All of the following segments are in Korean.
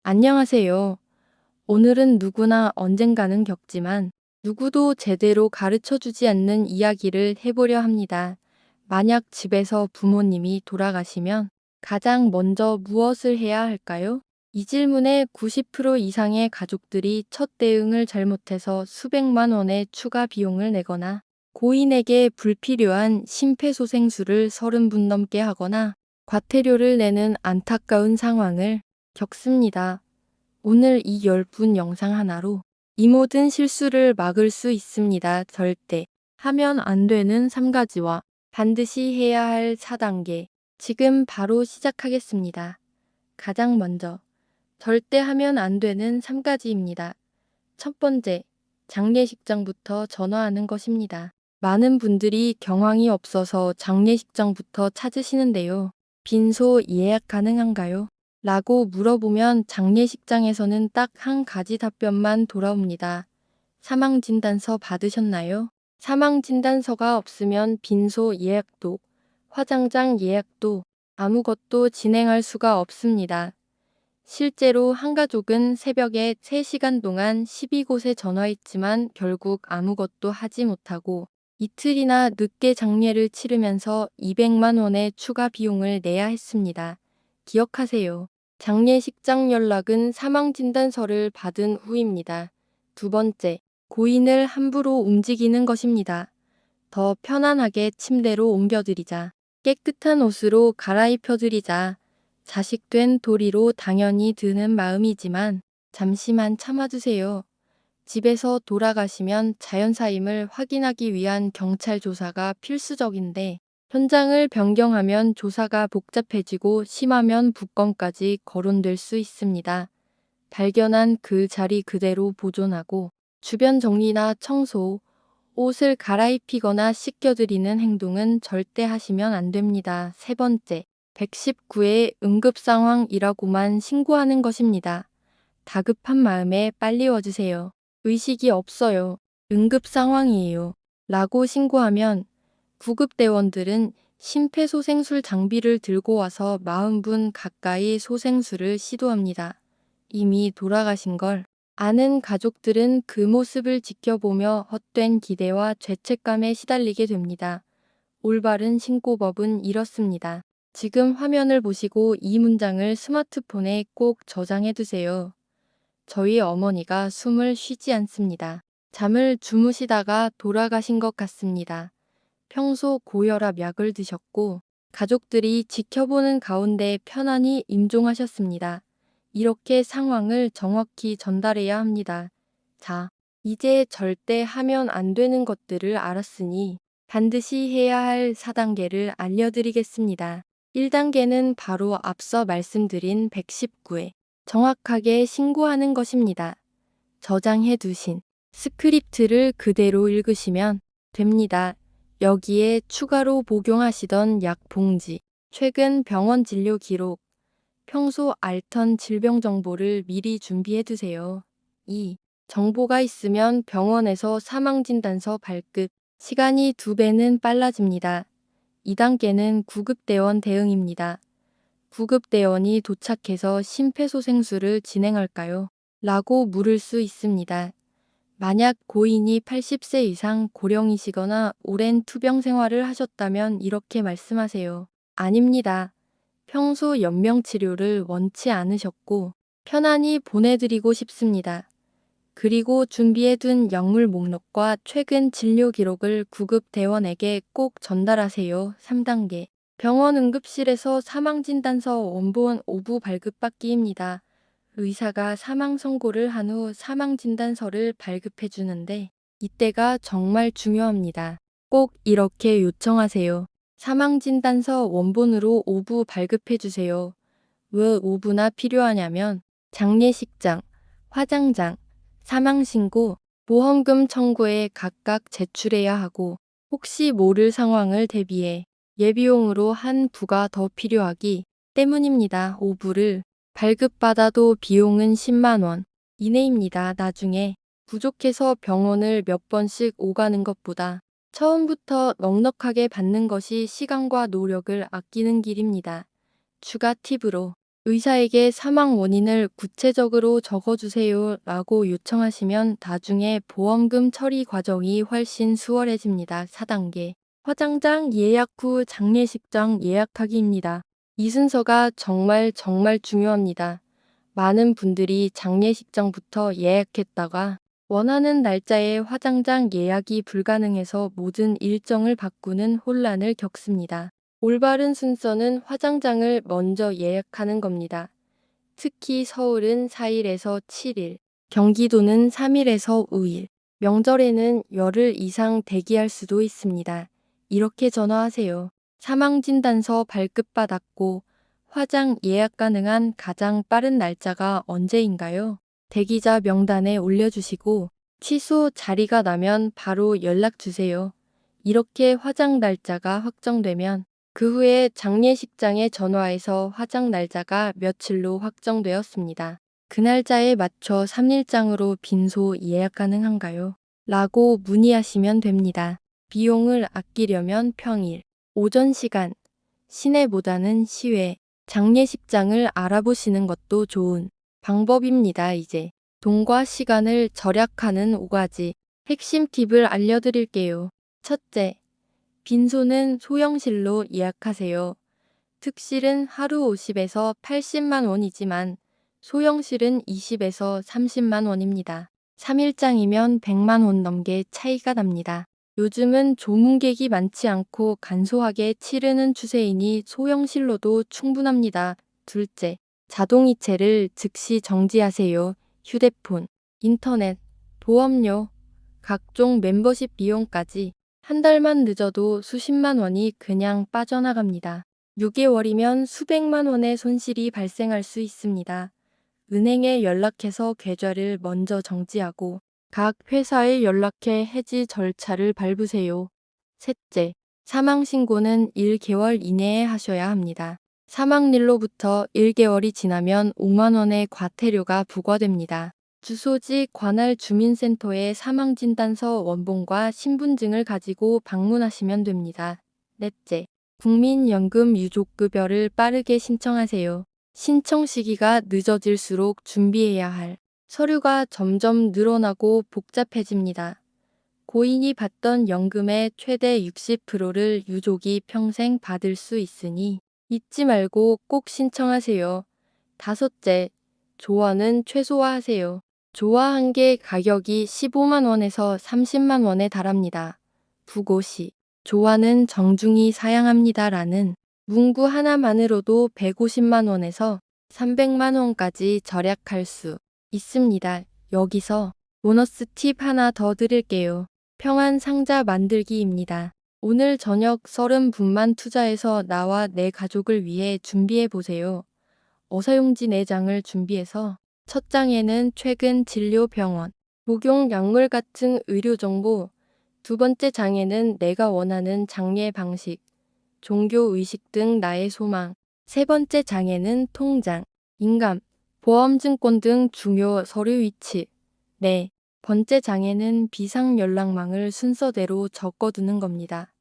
안녕하세요. 오늘은 누구나 언젠가는 겪지만 누구도 제대로 가르쳐 주지 않는 이야기를 해보려 합니다. 만약 집에서 부모님이 돌아가시면 가장 먼저 무엇을 해야 할까요? 이 질문에 90% 이상의 가족들이 첫 대응을 잘못해서 수백만 원의 추가 비용을 내거나 고인에게 불필요한 심폐소생술을 30분 넘게 하거나 과태료를 내는 안타까운 상황을 겪습니다. 오늘 이 10분 영상 하나로 이 모든 실수를 막을 수 있습니다. 절대 하면 안 되는 3가지와 반드시 해야 할 4단계. 지금 바로 시작하겠습니다. 가장 먼저 절대 하면 안 되는 3가지입니다. 첫 번째, 장례식장부터 전화하는 것입니다. 많은 분들이 경황이 없어서 장례식장부터 찾으시는데요. 빈소 예약 가능한가요? 라고 물어보면 장례식장에서는 딱 한 가지 답변만 돌아옵니다. 사망진단서 받으셨나요? 사망진단서가 없으면 빈소 예약도, 화장장 예약도 아무것도 진행할 수가 없습니다. 실제로 한 가족은 새벽에 3시간 동안 12곳에 전화했지만 결국 아무것도 하지 못하고 이틀이나 늦게 장례를 치르면서 200만 원의 추가 비용을 내야 했습니다. 기억하세요. 장례식장 연락은 사망진단서를 받은 후입니다. 두 번째, 고인을 함부로 움직이는 것입니다. 더 편안하게 침대로 옮겨드리자. 깨끗한 옷으로 갈아입혀드리자. 자식된 도리로 당연히 드는 마음이지만 잠시만 참아주세요. 집에서 돌아가시면 자연사임을 확인하기 위한 경찰 조사가 필수적인데 현장을 변경하면 조사가 복잡해지고 심하면 북건까지 거론될 수 있습니다. 발견한 그 자리 그대로 보존하고 주변 정리나 청소, 옷을 갈아입히거나 씻겨드리는 행동은 절대 하시면 안 됩니다. 세 번째, 119의 응급상황이라고만 신고하는 것입니다. 다급한 마음에 빨리 와주세요. 의식이 없어요. 응급상황이에요. 라고 신고하면 구급대원들은 심폐소생술 장비를 들고 와서 40분 가까이 소생술을 시도합니다. 이미 돌아가신 걸 아는 가족들은 그 모습을 지켜보며 헛된 기대와 죄책감에 시달리게 됩니다. 올바른 신고법은 이렇습니다. 지금 화면을 보시고 이 문장을 스마트폰에 꼭 저장해 두세요. 저희 어머니가 숨을 쉬지 않습니다. 잠을 주무시다가 돌아가신 것 같습니다. 평소 고혈압 약을 드셨고 가족들이 지켜보는 가운데 편안히 임종하셨습니다. 이렇게 상황을 정확히 전달해야 합니다. 자, 이제 절대 하면 안 되는 것들을 알았으니 반드시 해야 할 4단계를 알려드리겠습니다. 1단계는 바로 앞서 말씀드린 119회 정확하게 신고하는 것입니다. 저장해 두신 스크립트를 그대로 읽으시면 됩니다. 여기에 추가로 복용하시던 약 봉지, 최근 병원 진료 기록, 평소 앓던 질병 정보를 미리 준비해 두세요. 2. 정보가 있으면 병원에서 사망진단서 발급, 시간이 2배는 빨라집니다. 2단계는 구급대원 대응입니다. 구급대원이 도착해서 심폐소생술을 진행할까요? 라고 물을 수 있습니다. 만약 고인이 80세 이상 고령이시거나 오랜 투병 생활을 하셨다면 이렇게 말씀하세요. 아닙니다. 평소 연명치료를 원치 않으셨고 편안히 보내드리고 싶습니다. 그리고 준비해둔 약물 목록과 최근 진료 기록을 구급대원에게 꼭 전달하세요. 3단계. 병원 응급실에서 사망진단서 원본 오부 발급받기입니다. 의사가 사망 선고를 한 후 사망진단서를 발급해 주는데 이때가 정말 중요합니다. 꼭 이렇게 요청하세요. 사망진단서 원본으로 오부 발급해 주세요. 왜 오부나 필요하냐면 장례식장, 화장장, 사망신고, 보험금 청구에 각각 제출해야 하고 혹시 모를 상황을 대비해 예비용으로 한 부가 더 필요하기 때문입니다. 오부를 발급받아도 비용은 10만 원 이내입니다. 나중에 부족해서 병원을 몇 번씩 오가는 것보다 처음부터 넉넉하게 받는 것이 시간과 노력을 아끼는 길입니다. 추가 팁으로 의사에게 사망 원인을 구체적으로 적어주세요 라고 요청하시면 나중에 보험금 처리 과정이 훨씬 수월해집니다. 4단계. 화장장 예약 후 장례식장 예약하기입니다. 이 순서가 정말 중요합니다. 많은 분들이 장례식장부터 예약했다가 원하는 날짜에 화장장 예약이 불가능해서 모든 일정을 바꾸는 혼란을 겪습니다. 올바른 순서는 화장장을 먼저 예약하는 겁니다. 특히 서울은 4일에서 7일, 경기도는 3일에서 5일, 명절에는 열흘 이상 대기할 수도 있습니다. 이렇게 전화하세요. 사망진단서 발급받았고 화장 예약 가능한 가장 빠른 날짜가 언제인가요? 대기자 명단에 올려주시고 취소 자리가 나면 바로 연락 주세요. 이렇게 화장 날짜가 확정되면 그 후에 장례식장에 전화해서 화장 날짜가 며칠로 확정되었습니다. 그 날짜에 맞춰 3일장으로 빈소 예약 가능한가요? 라고 문의하시면 됩니다. 비용을 아끼려면 평일, 오전 시간, 시내보다는 시외, 장례식장을 알아보시는 것도 좋은 방법입니다. 이제 돈과 시간을 절약하는 5가지 핵심 팁을 알려드릴게요. 첫째, 빈소는 소형실로 예약하세요. 특실은 하루 50에서 80만 원이지만 소형실은 20에서 30만 원입니다. 3일장이면 100만 원 넘게 차이가 납니다. 요즘은 조문객이 많지 않고 간소하게 치르는 추세이니 소형실로도 충분합니다. 둘째, 자동이체를 즉시 정지하세요. 휴대폰, 인터넷, 보험료, 각종 멤버십 비용까지 한 달만 늦어도 수십만 원이 그냥 빠져나갑니다. 6개월이면 수백만 원의 손실이 발생할 수 있습니다. 은행에 연락해서 계좌를 먼저 정지하고 각 회사에 연락해 해지 절차를 밟으세요. 셋째, 사망신고는 1개월 이내에 하셔야 합니다. 사망일로부터 1개월이 지나면 5만 원의 과태료가 부과됩니다. 주소지 관할 주민센터에 사망진단서 원본과 신분증을 가지고 방문하시면 됩니다. 넷째, 국민연금 유족급여를 빠르게 신청하세요. 신청 시기가 늦어질수록 준비해야 할 서류가 점점 늘어나고 복잡해집니다. 고인이 받던 연금의 최대 60%를 유족이 평생 받을 수 있으니 잊지 말고 꼭 신청하세요. 다섯째, 조화는 최소화하세요. 조화 한 개 가격이 15만 원에서 30만 원에 달합니다. 부고시, 조화는 정중히 사양합니다라는 문구 하나만으로도 150만 원에서 300만 원까지 절약할 수 있습니다. 여기서 보너스 팁 하나 더 드릴게요. 평안 상자 만들기입니다. 오늘 저녁 30분만 투자해서 나와 내 가족을 위해 준비해 보세요. 어사용지 4장을 준비해서 첫 장에는 최근 진료 병원, 복용 약물 같은 의료 정보, 두 번째 장에는 내가 원하는 장례 방식, 종교 의식 등 나의 소망, 세 번째 장에는 통장, 인감, 보험증권 등 중요 서류 위치, 네 번째 장에는 비상 연락망을 순서대로 적어두는 겁니다.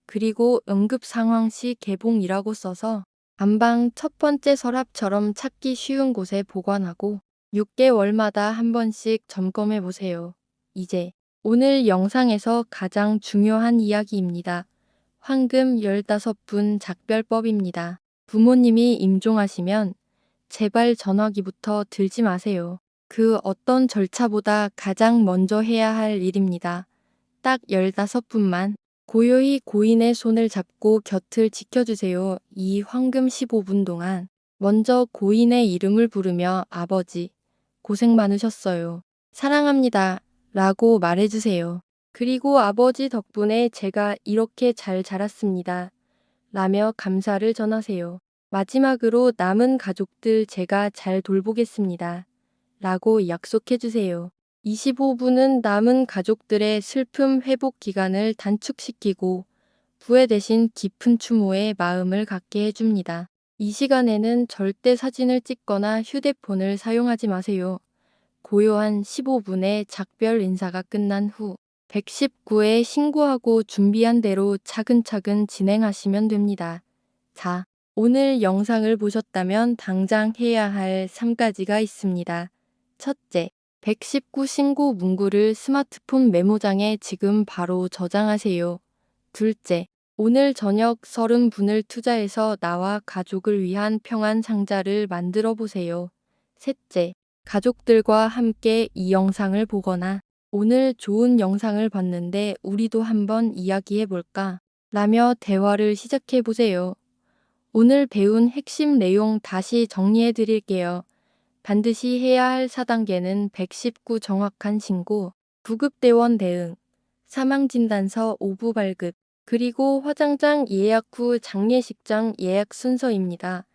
그리고 응급 상황 시 개봉이라고 써서 안방 첫 번째 서랍처럼 찾기 쉬운 곳에 보관하고 6개월마다 한 번씩 점검해 보세요. 이제 오늘 영상에서 가장 중요한 이야기입니다. 황금 15분 작별법입니다. 부모님이 임종하시면 제발 전화기부터 들지 마세요. 그 어떤 절차보다 가장 먼저 해야 할 일입니다. 딱 15분만 고요히 고인의 손을 잡고 곁을 지켜주세요. 이 황금 15분 동안 먼저 고인의 이름을 부르며 아버지, 고생 많으셨어요. 사랑합니다. 라고 말해주세요. 그리고 아버지 덕분에 제가 이렇게 잘 자랐습니다. 라며 감사를 전하세요. 마지막으로 남은 가족들 제가 잘 돌보겠습니다. 라고 약속해주세요. 25분은 남은 가족들의 슬픔 회복 기간을 단축시키고 부회 대신 깊은 추모의 마음을 갖게 해줍니다. 이 시간에는 절대 사진을 찍거나 휴대폰을 사용하지 마세요. 고요한 15분의 작별 인사가 끝난 후 119에 신고하고 준비한 대로 차근차근 진행하시면 됩니다. 4. 오늘 영상을 보셨다면 당장 해야 할 3가지가 있습니다. 첫째, 119 신고 문구를 스마트폰 메모장에 지금 바로 저장하세요. 둘째, 오늘 저녁 30분을 투자해서 나와 가족을 위한 평안 상자를 만들어 보세요. 셋째, 가족들과 함께 이 영상을 보거나 오늘 좋은 영상을 봤는데 우리도 한번 이야기해 볼까? 라며 대화를 시작해 보세요. 오늘 배운 핵심 내용 다시 정리해 드릴게요. 반드시 해야 할 4단계는 119 정확한 신고, 구급대원 대응, 사망진단서 오부 발급, 그리고 화장장 예약 후 장례식장 예약 순서입니다.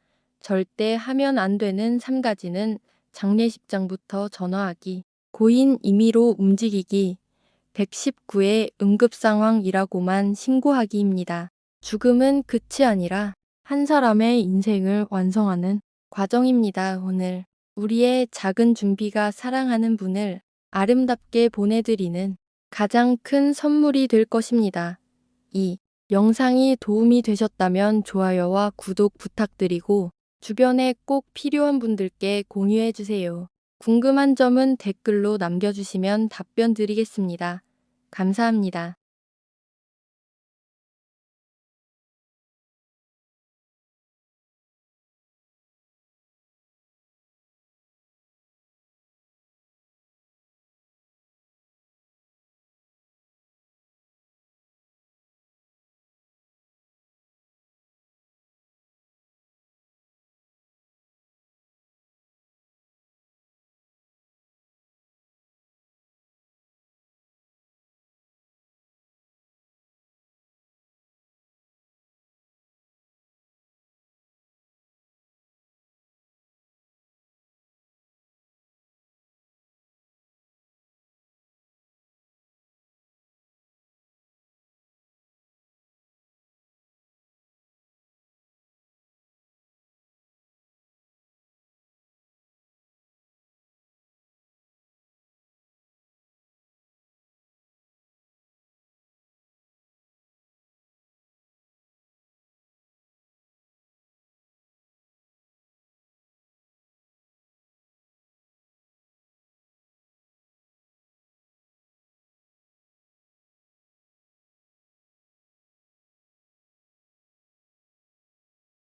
절대 하면 안 되는 3가지는 장례식장부터 전화하기, 고인 임의로 움직이기, 119의 응급상황이라고만 신고하기입니다. 죽음은 끝이 아니라 한 사람의 인생을 완성하는 과정입니다. 오늘 우리의 작은 준비가 사랑하는 분을 아름답게 보내드리는 가장 큰 선물이 될 것입니다. 이 영상이 도움이 되셨다면 좋아요와 구독 부탁드리고 주변에 꼭 필요한 분들께 공유해 주세요. 궁금한 점은 댓글로 남겨주시면 답변 드리겠습니다. 감사합니다.